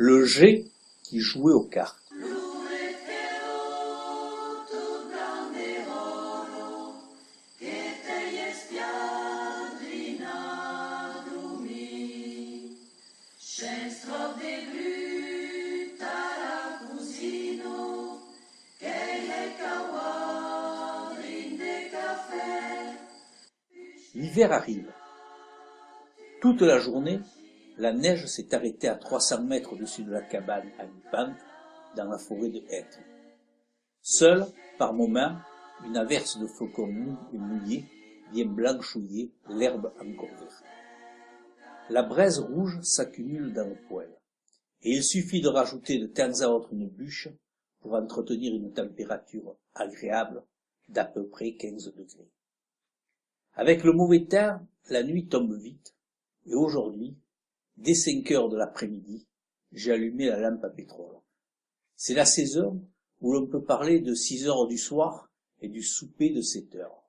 le G qui jouait aux cartes. L'hiver arrive. Toute la journée, la neige s'est arrêtée à 300 mètres au-dessus de la cabane à mi-pente dans la forêt de hêtres. Seule, par moments, une averse de flocons mous et mouillés vient blanchouiller l'herbe encore verte. La braise rouge s'accumule dans le poêle, et il suffit de rajouter de temps à autre une bûche pour entretenir une température agréable d'à peu près 15 degrés. Avec le mauvais temps, la nuit tombe vite, et aujourd'hui, dès 5 heures de l'après-midi, j'ai allumé la lampe à pétrole. C'est la saison où l'on peut parler de 6 heures du soir et du souper de 7 heures.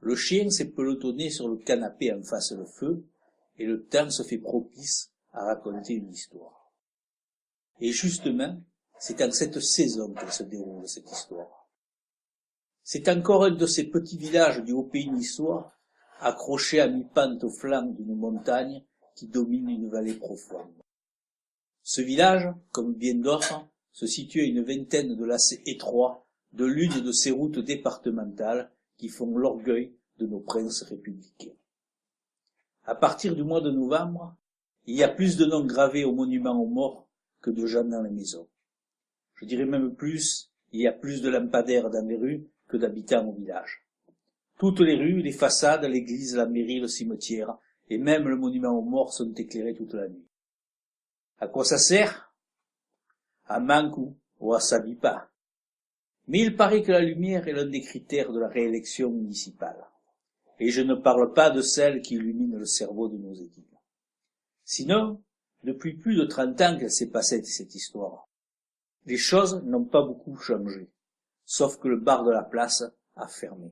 Le chien s'est pelotonné sur le canapé en face le feu, et le temps se fait propice à raconter une histoire. Et justement, c'est en cette saison qu'elle se déroule, cette histoire. C'est encore un de ces petits villages du haut pays niçois, accroché à mi-pente au flanc d'une montagne qui domine une vallée profonde. Ce village, comme bien d'autres, se situe à une vingtaine de lacets étroits de l'une de ces routes départementales qui font l'orgueil de nos princes républicains. À partir du mois de novembre, il y a plus de noms gravés au monument aux morts que de gens dans les maisons. Je dirais même plus, il y a plus de lampadaires dans les rues que d'habitants au village. Toutes les rues, les façades, l'église, la mairie, le cimetière, et même le monument aux morts sont éclairés toute la nuit. À quoi ça sert? À manque ou à s'habille pas. Mais il paraît que la lumière est l'un des critères de la réélection municipale. Et je ne parle pas de celle qui illumine le cerveau de nos équipes. Sinon, depuis plus de 30 ans qu'elle s'est passée cette histoire, les choses n'ont pas beaucoup changé, sauf que le bar de la place a fermé.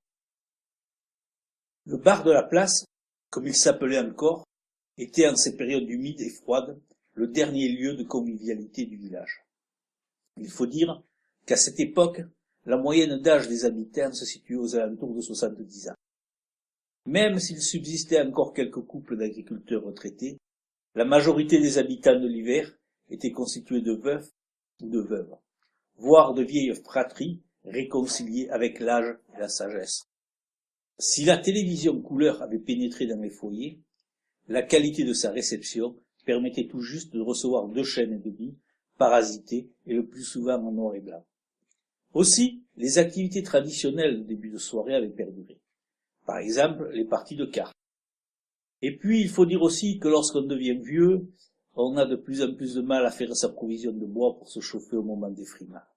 Le bar de la place, comme il s'appelait encore, était en ces périodes humides et froides le dernier lieu de convivialité du village. Il faut dire qu'à cette époque, la moyenne d'âge des habitants se situait aux alentours de 70 ans. Même s'il subsistait encore quelques couples d'agriculteurs retraités, la majorité des habitants de l'hiver étaient constitués de veufs ou de veuves, voire de vieilles fratries réconciliées avec l'âge et la sagesse. Si la télévision couleur avait pénétré dans les foyers, la qualité de sa réception permettait tout juste de recevoir 2 chaînes de billes, parasitées et le plus souvent en noir et blanc. Aussi, les activités traditionnelles de début de soirée avaient perduré. Par exemple, les parties de cartes. Et puis, il faut dire aussi que lorsqu'on devient vieux, on a de plus en plus de mal à faire sa provision de bois pour se chauffer au moment des frimas.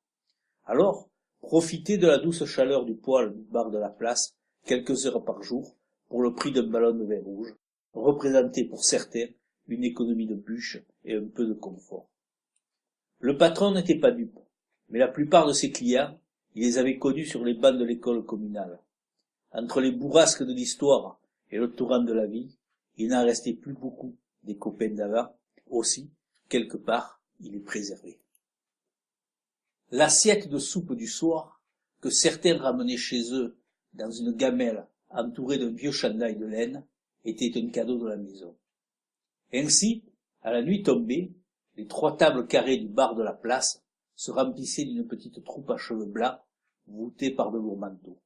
Alors, profitez de la douce chaleur du poêle du bar de la place quelques heures par jour pour le prix d'un ballon de vin rouge, représentait pour certains une économie de bûches et un peu de confort. Le patron n'était pas dupe, mais la plupart de ses clients, il les avait connus sur les bancs de l'école communale. Entre les bourrasques de l'histoire et le torrent de la vie, il n'en restait plus beaucoup des copains d'avant. Aussi, quelque part, il est préservé. L'assiette de soupe du soir, que certains ramenaient chez eux dans une gamelle entourée d'un vieux chandail de laine, était un cadeau de la maison. Ainsi, à la nuit tombée, les 3 tables carrées du bar de la place se remplissaient d'une petite troupe à cheveux blancs, voûtée par de lourds manteaux.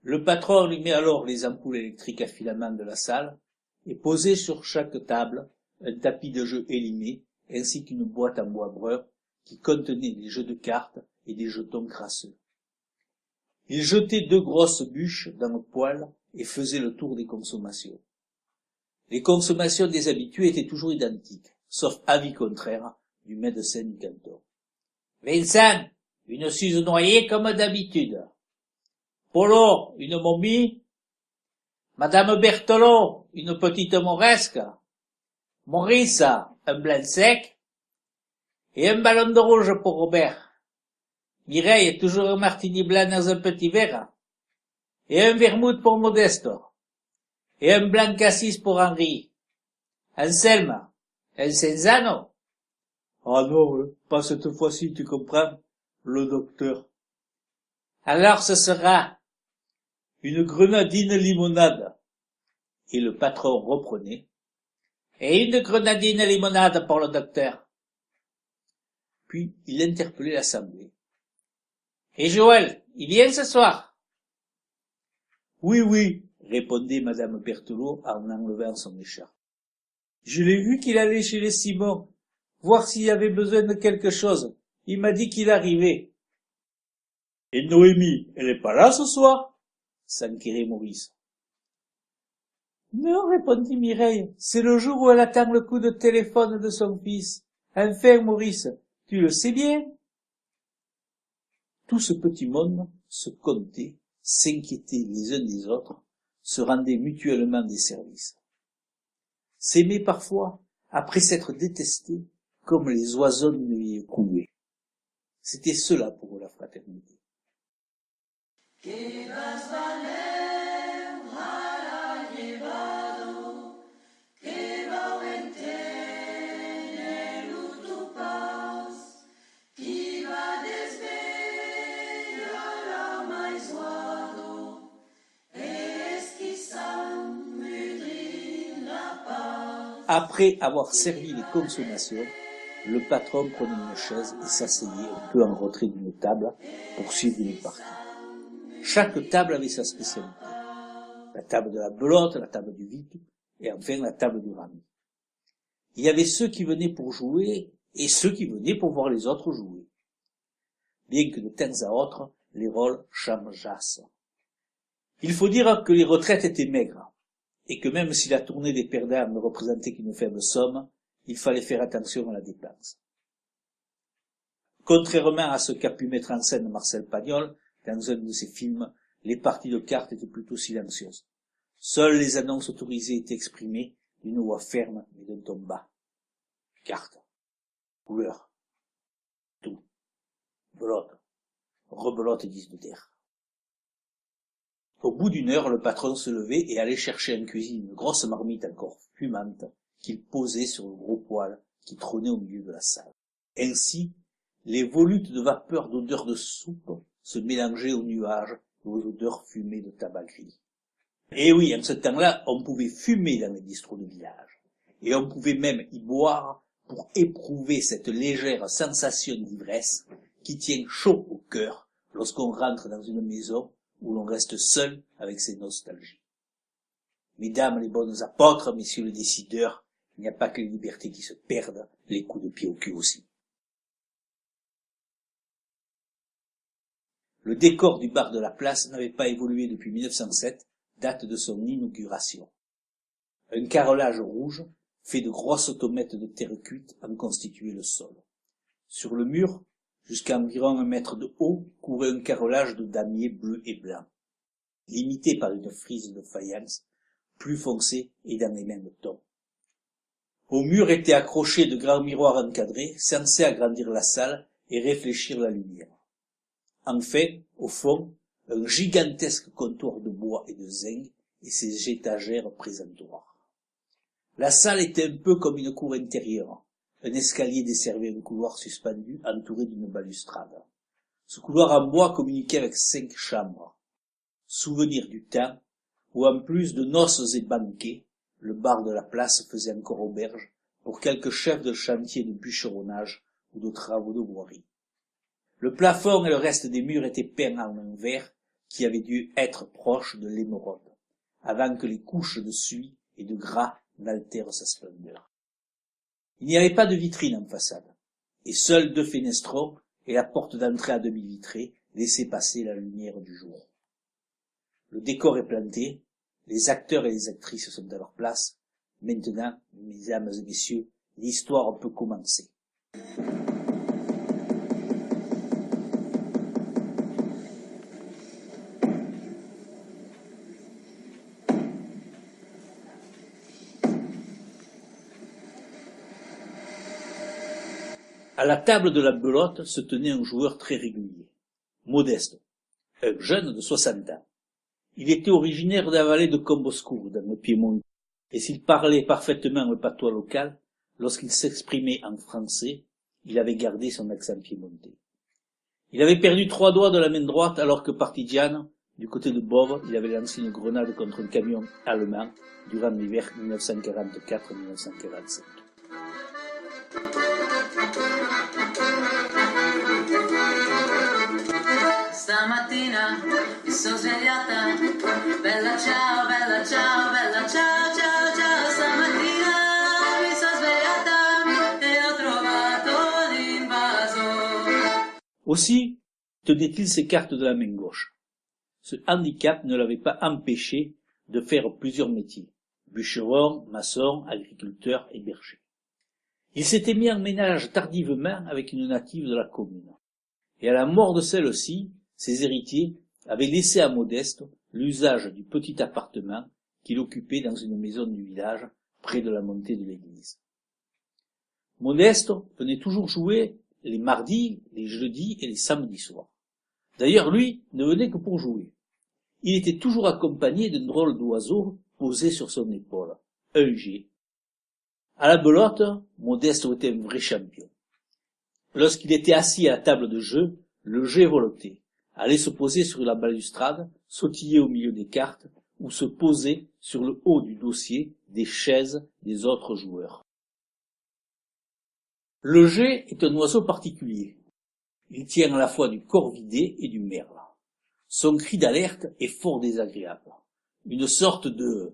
Le patron allumait alors les ampoules électriques à filaments de la salle et posait sur chaque table un tapis de jeu élimé ainsi qu'une boîte en bois brun qui contenait des jeux de cartes et des jetons crasseux. Il jetait 2 grosses bûches dans le poêle et faisait le tour des consommations. Les consommations des habitués étaient toujours identiques, sauf avis contraire du médecin du canton. Vincent, une suze noyée comme d'habitude. Polo, une momie. Madame Berthelot, une petite moresque. Maurice, un blanc sec. Et un ballon de rouge pour Robert. Mireille, toujours un martini blanc dans un petit verre. Et un vermouth pour Modesto. Et un blanc cassis pour Henri. Anselme, un Senzano. Ah non, pas cette fois-ci, tu comprends, le docteur. Alors ce sera une grenadine limonade. Et le patron reprenait. Et une grenadine limonade pour le docteur. Puis il interpellait l'assemblée. Et Joël, il vient ce soir? Oui, oui, répondait madame Berthelot en enlevant son écharpe. Je l'ai vu qu'il allait chez les Simon, voir s'il avait besoin de quelque chose. Il m'a dit qu'il arrivait. Et Noémie, elle est pas là ce soir? s'enquirait Maurice. Non, répondit Mireille, c'est le jour où elle attend le coup de téléphone de son fils. Enfin, Maurice, tu le sais bien. Tout ce petit monde se comptait, s'inquiétait les uns des autres, se rendait mutuellement des services. S'aimer parfois, après s'être détestés, comme les oiseaux d'une vieille coulée. C'était cela pour eux la fraternité. Après avoir servi les consommations, le patron prenait une chaise et s'asseyait un peu en retrait d'une table pour suivre une partie. Chaque table avait sa spécialité. La table de la belote, la table du vic, et enfin la table du rami. Il y avait ceux qui venaient pour jouer et ceux qui venaient pour voir les autres jouer. Bien que de temps à autre, les rôles changeassent. Il faut dire que les retraites étaient maigres, et que même si la tournée des perdants ne représentait qu'une faible somme, il fallait faire attention à la dépense. Contrairement à ce qu'a pu mettre en scène Marcel Pagnol, dans un de ses films, les parties de cartes étaient plutôt silencieuses. Seules les annonces autorisées étaient exprimées d'une voix ferme mais d'un ton bas. Cartes, couleurs, tout, belote, rebelote et 10 de terre. Au bout d'une heure, le patron se levait et allait chercher en cuisine une grosse marmite encore fumante qu'il posait sur le gros poêle qui trônait au milieu de la salle. Ainsi, les volutes de vapeur d'odeur de soupe se mélangeaient aux nuages et aux odeurs fumées de tabac gris. Et oui, en ce temps-là, on pouvait fumer dans les bistrots de village. Et on pouvait même y boire pour éprouver cette légère sensation d'ivresse qui tient chaud au cœur lorsqu'on rentre dans une maison où l'on reste seul avec ses nostalgies. Mesdames les bonnes apôtres, messieurs les décideurs, il n'y a pas que les libertés qui se perdent, les coups de pied au cul aussi. Le décor du bar de la place n'avait pas évolué depuis 1907, date de son inauguration. Un carrelage rouge, fait de grosses automates de terre cuite, en constituait le sol. Sur le mur, jusqu'à environ 1 mètre de haut, courait un carrelage de damier bleu et blanc, limité par une frise de faïence, plus foncée et dans les mêmes tons. Au mur étaient accrochés de grands miroirs encadrés, censés agrandir la salle et réfléchir la lumière. Enfin, au fond, un gigantesque comptoir de bois et de zinc et ses étagères présentoirs. La salle était un peu comme une cour intérieure. Un escalier desservait un couloir suspendu entouré d'une balustrade. Ce couloir en bois communiquait avec 5 chambres. Souvenir du temps où, en plus de noces et banquets, le bar de la place faisait encore auberge pour quelques chefs de chantier de bûcheronnage ou de travaux de voirie. Le plafond et le reste des murs étaient peints en un vert qui avait dû être proche de l'émeraude, avant que les couches de suie et de gras n'altèrent sa splendeur. Il n'y avait pas de vitrine en façade, et seuls 2 fenestrons et la porte d'entrée à demi vitrée laissaient passer la lumière du jour. Le décor est planté, les acteurs et les actrices sont à leur place. Maintenant, mesdames et messieurs, l'histoire peut commencer. À la table de la belote se tenait un joueur très régulier, Modeste, un jeune de 60 ans. Il était originaire de la vallée de Comboscourt, dans le Piémont, et s'il parlait parfaitement le patois local, lorsqu'il s'exprimait en français, il avait gardé son accent piémontais. Il avait perdu 3 doigts de la main droite alors que partigian, du côté de Bove, il avait lancé une grenade contre un camion allemand durant l'hiver 1944-1945. Stamattina mi sono svegliata, bella ciao, bella ciao, bella ciao, ciao, ciao. Stamattina mi sono svegliata e ho trovato l'invasore. Aussi tenait-il ses cartes de la main gauche. Ce handicap ne l'avait pas empêché de faire plusieurs métiers, bûcheron, maçon, agriculteur et berger. Il s'était mis en ménage tardivement avec une native de la commune. Et à la mort de celle-ci, ses héritiers avaient laissé à Modeste l'usage du petit appartement qu'il occupait dans une maison du village près de la montée de l'église. Modeste venait toujours jouer les mardis, les jeudis et les samedis soirs. D'ailleurs, lui ne venait que pour jouer. Il était toujours accompagné d'un drôle d'oiseau posé sur son épaule, un G. À la belote, Modeste était un vrai champion. Lorsqu'il était assis à la table de jeu, le G voletait, allait se poser sur la balustrade, sautiller au milieu des cartes, ou se poser sur le haut du dossier des chaises des autres joueurs. Le G est un oiseau particulier. Il tient à la fois du corvidé et du merle. Son cri d'alerte est fort désagréable. Une sorte de...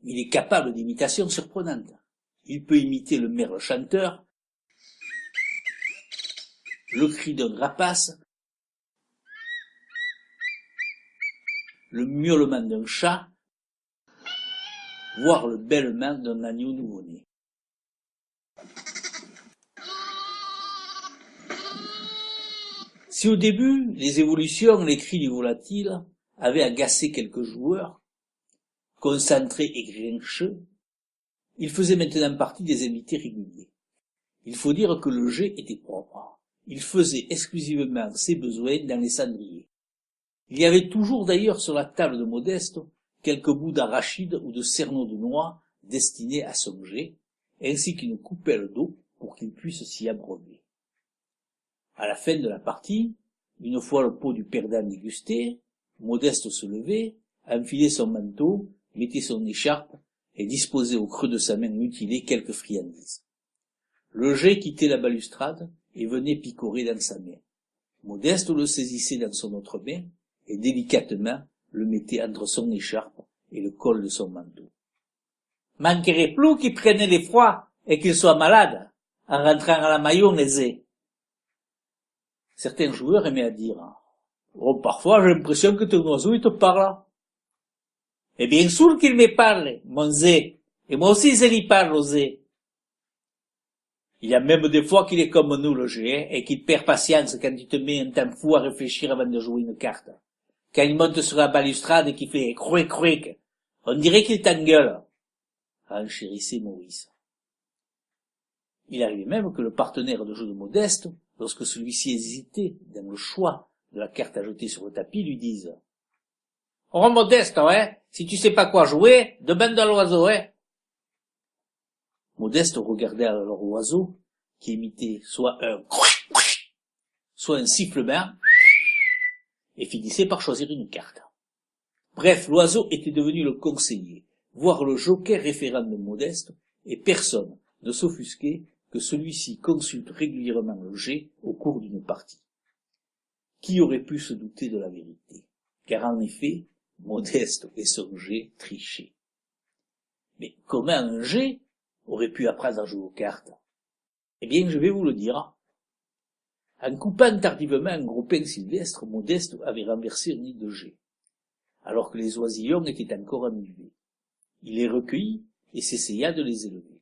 Il est capable d'imitations surprenantes. Il peut imiter le merle chanteur, le cri d'un rapace, le miaulement d'un chat, voire le bêlement d'un agneau nouveau-né. Si au début, les évolutions, les cris du volatile avaient agacé quelques joueurs, concentrés et grincheux, il faisait maintenant partie des invités réguliers. Il faut dire que le G était propre. Il faisait exclusivement ses besoins dans les cendriers. Il y avait toujours d'ailleurs sur la table de Modeste quelques bouts d'arachide ou de cerneaux de noix destinés à son G, ainsi qu'une coupelle d'eau pour qu'il puisse s'y abreuver. À la fin de la partie, une fois le pot du perdant dégusté, Modeste se levait, enfilait son manteau, mettait son écharpe et disposait au creux de sa main mutilée quelques friandises. Le G quittait la balustrade et venait picorer dans sa main. Modeste le saisissait dans son autre main et délicatement le mettait entre son écharpe et le col de son manteau. Manquerait plus qu'il prenne les froids et qu'il soit malade en rentrant à la mayonnaise. Certains joueurs aimaient à dire « Oh, parfois j'ai l'impression que ton oiseau il te parle. » Et bien sûr qu'il me parle, mon Zé, et moi aussi je lui parle au Zé. Il y a même des fois qu'il est comme nous le G, et qu'il perd patience quand tu te mets un temps fou à réfléchir avant de jouer une carte. Quand il monte sur la balustrade et qu'il fait « crouic, crouic », on dirait qu'il t'engueule. Renchérissait Maurice. Il arrivait même que le partenaire de jeu de Modeste, lorsque celui-ci hésitait dans le choix de la carte à jeter sur le tapis, lui dise « Oh, Modeste, hein, si tu sais pas quoi jouer, demande à l'oiseau, hein. » Modeste regardait alors l'oiseau, qui imitait soit un soit un sifflement, et finissait par choisir une carte. Bref, l'oiseau était devenu le conseiller, voire le joker référent de Modeste, et personne ne s'offusquait que celui-ci consulte régulièrement le G au cours d'une partie. Qui aurait pu se douter de la vérité? Car en effet, Modeste et son G trichaient. Mais comment un G aurait pu apprendre à jouer aux cartes? Eh bien, je vais vous le dire. En coupant tardivement un gros pin sylvestre, Modeste avait renversé un nid de G, alors que les oisillons étaient encore ennuyés. Il les recueillit et s'essaya de les élever.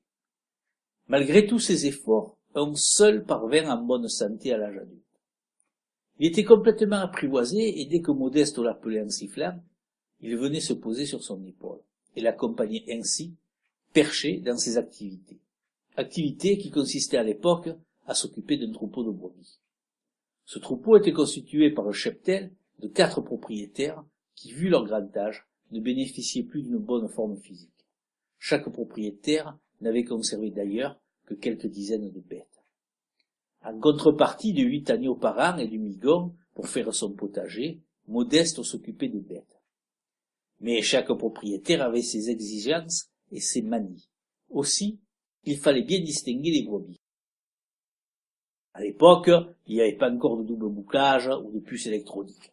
Malgré tous ses efforts, un seul parvint en bonne santé à l'âge adulte. Il était complètement apprivoisé, et dès que Modeste l'appelait en sifflant, il venait se poser sur son épaule, et l'accompagnait ainsi, perché dans ses activités. Activités qui consistaient à l'époque à s'occuper d'un troupeau de brebis. Ce troupeau était constitué par un cheptel de 4 propriétaires qui, vu leur grand âge, ne bénéficiaient plus d'une bonne forme physique. Chaque propriétaire n'avait conservé d'ailleurs que quelques dizaines de bêtes. En contrepartie de 8 agneaux par an et du migon pour faire son potager, Modeste s'occupait des bêtes. Mais chaque propriétaire avait ses exigences et ses manies. Aussi, il fallait bien distinguer les brebis. À l'époque, il n'y avait pas encore de double bouclage ou de puces électroniques.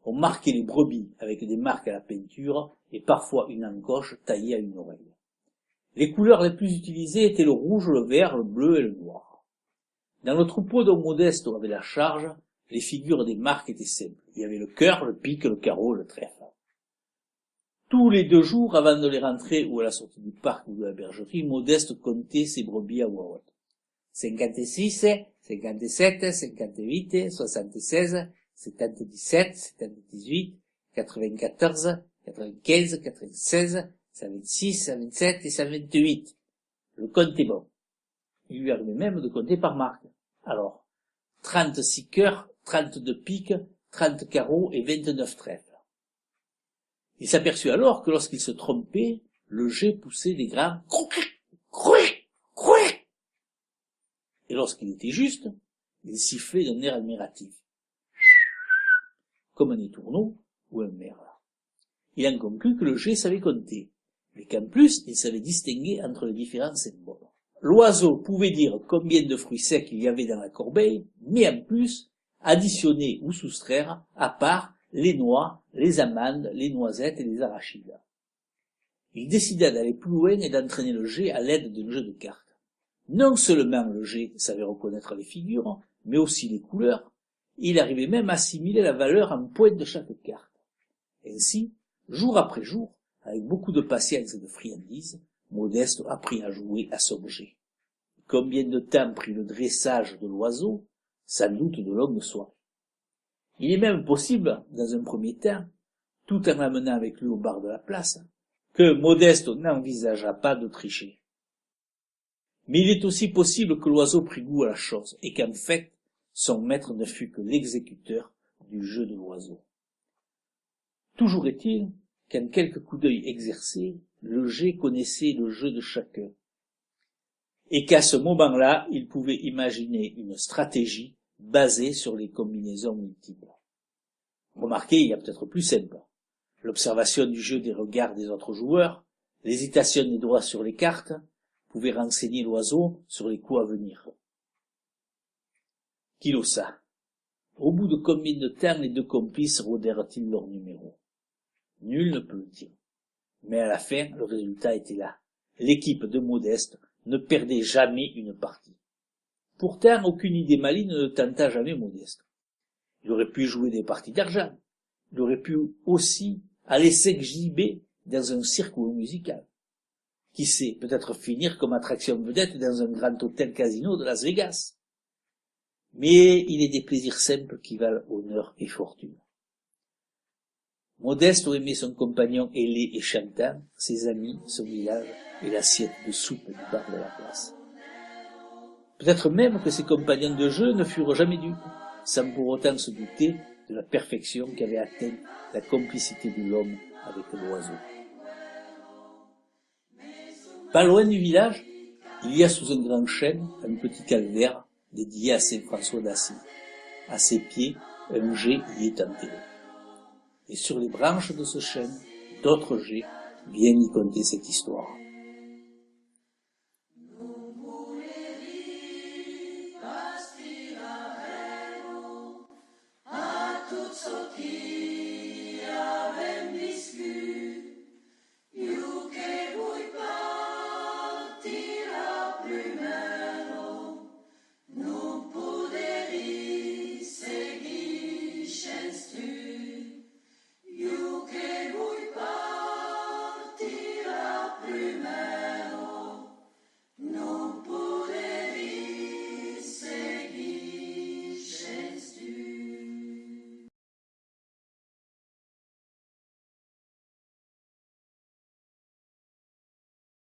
On marquait les brebis avec des marques à la peinture et parfois une encoche taillée à une oreille. Les couleurs les plus utilisées étaient le rouge, le vert, le bleu et le noir. Dans le troupeau dont Modeste avait la charge, les figures des marques étaient simples. Il y avait le cœur, le pic, le carreau, le trèfle. Tous les 2 jours, avant de les rentrer ou à la sortie du parc ou de la bergerie, Modeste comptait ses brebis à voix haute. 56, 57, 58, 76, 77, 78, 94, 95, 96, 126, 127 et 128. Le compte est bon. Il lui arrivait même de compter par marque. Alors, 36 cœurs, 32 piques, 30 carreaux et 29 trèfles. Il s'aperçut alors que lorsqu'il se trompait, le jet poussait des grands crouic. Et lorsqu'il était juste, il sifflait d'un air admiratif, comme un étourneau ou un merle. Il en conclut que le jet savait compter, mais qu'en plus il savait distinguer entre les différents symboles. L'oiseau pouvait dire combien de fruits secs il y avait dans la corbeille, mais en plus additionner ou soustraire à part les noix, les amandes, les noisettes et les arachides. Il décida d'aller plus loin et d'entraîner le jet à l'aide d'un jeu de cartes. Non seulement le jet savait reconnaître les figures, mais aussi les couleurs, et il arrivait même à assimiler la valeur en points de chaque carte. Ainsi, jour après jour, avec beaucoup de patience et de friandise, Modeste apprit à jouer à son jet. Combien de temps prit le dressage de l'oiseau? Sans doute de longues soirées. Il est même possible, dans un premier temps, tout en l'amenant avec lui au bar de la place, que Modeste n'envisagea pas de tricher. Mais il est aussi possible que l'oiseau prit goût à la chose, et qu'en fait, son maître ne fût que l'exécuteur du jeu de l'oiseau. Toujours est-il qu'en quelques coups d'œil exercés, le jet connaissait le jeu de chacun, et qu'à ce moment-là, il pouvait imaginer une stratégie basée sur les combinaisons multiples. Remarquez, il y a peut-être plus simple. L'observation du jeu des regards des autres joueurs, l'hésitation des doigts sur les cartes, pouvaient renseigner l'oiseau sur les coups à venir. Qui le sait? Au bout de combien de temps les 2 complices rodèrent-ils leur numéro? Nul ne peut le dire. Mais à la fin, le résultat était là. L'équipe de Modeste ne perdait jamais une partie. Pourtant, aucune idée maligne ne tenta jamais Modeste. Il aurait pu jouer des parties d'argent. Il aurait pu aussi aller s'exhiber dans un cirque ou un musical. Qui sait, peut-être finir comme attraction vedette dans un grand hôtel casino de Las Vegas. Mais il est des plaisirs simples qui valent honneur et fortune. Modeste aimait son compagnon ailé et chantant, ses amis, son village et l'assiette de soupe du bar de la place. Peut-être même que ses compagnons de jeu ne furent jamais dupes, sans pour autant se douter de la perfection qu'avait atteint la complicité de l'homme avec l'oiseau. Pas loin du village, il y a sous un grand chêne un petit calvaire dédié à Saint François d'Assise. À ses pieds, un jet y est enterré. Et sur les branches de ce chêne, d'autres jets viennent y conter cette histoire. A tutto